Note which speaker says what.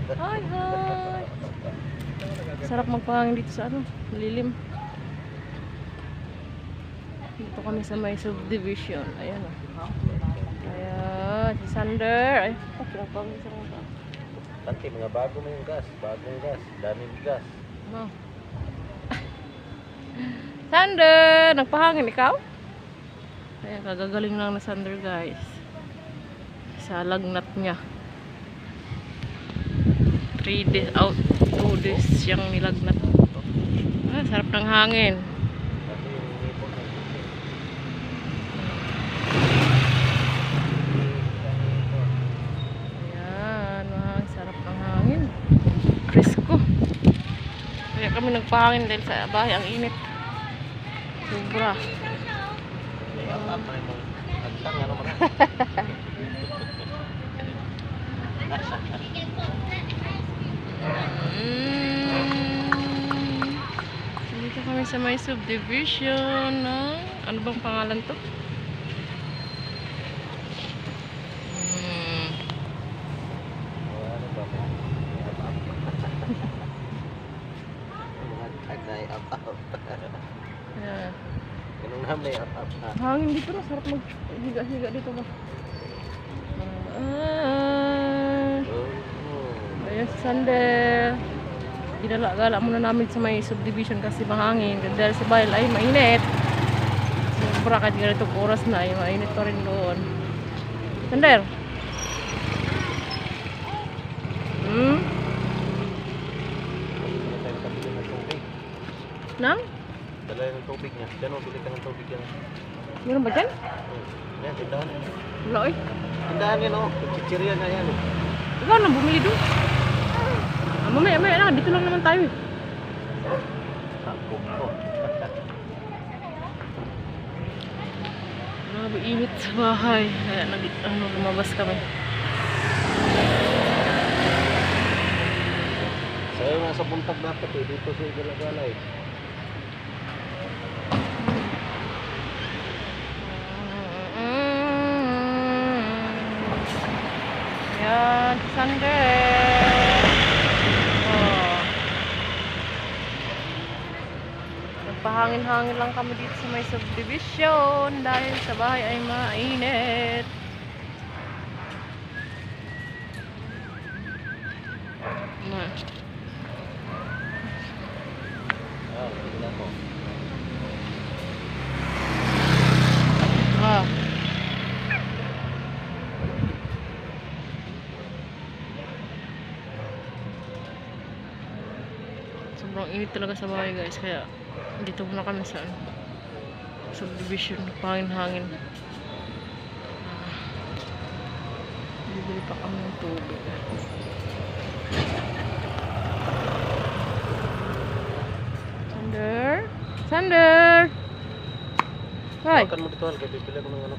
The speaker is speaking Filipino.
Speaker 1: Hi, hi. Sarap magpahangin dito sa ano, lilim. Dito kami sa may subdivision. Ayan o. Ayan, si Sander. Ay, pinapangin sa mga.
Speaker 2: Tanti, mga bago mo yung gas. Bagong gas. Daming gas.
Speaker 1: No. Sander! Nagpahangin ikaw? Ayan, kagagaling lang na Sander, guys. Sa lagnat niya. 3 days out. 2 days siyang nilagnat. Ah, sarap ng hangin.
Speaker 2: Kasi yung nipon ng gising.
Speaker 1: Ayan, sarap ng hangin. Presko. Kaya kami nagpahangin dahil sa bahay ang init. Sobra.
Speaker 2: Apa pa rin mong agsang, ano man.
Speaker 1: Dito kami sa may subdivision ng ano bang pangalan to?
Speaker 2: Ano ba? Mga tag na i-up-up.
Speaker 1: Ayan.
Speaker 2: Ganun naman na i-up-up na.
Speaker 1: Hangin dito na, sarap mag-higa-higa dito ba? Ayan si Sander. Ginala-gala muna namin sa may subdivision kasi mahangin. Dahil sa bahay ay mainit. Sobra kahit ganitong oras na ay mainit pa rin doon. Sander? Hmm?
Speaker 2: Dala tayo nakabili ng tubig.
Speaker 1: Nang?
Speaker 2: Dala ng tubig niya. Diyan o, bili ka ng tubig yan.
Speaker 1: Meron ba dyan?
Speaker 2: Yan, tindahan.
Speaker 1: Wala eh.
Speaker 2: Tindahan yan o. Chichirya na yan.
Speaker 1: Ikaw na bumili doon. Mamaya lang, dito lang naman tayo eh.
Speaker 2: Sakop ko.
Speaker 1: Grabe init sa bahay. Kaya lumabas kami.
Speaker 2: Sa'yo nasa buntag dapat eh. Dito sa Galagala eh.
Speaker 1: Yan, Sander. Nagpahangin-hangin lang kami dito sa may subdivision dahil sa bahay ay mainit.
Speaker 2: Tingnan mo.
Speaker 1: Ah. Sobrang init talaga sa bahay, guys, kaya dito muna kami sa subdivision, pangin-hangin. Bibili pa kami ng tubig. Sander? Sander! Hi!
Speaker 2: Makan mo dito, bibili ko ng ano.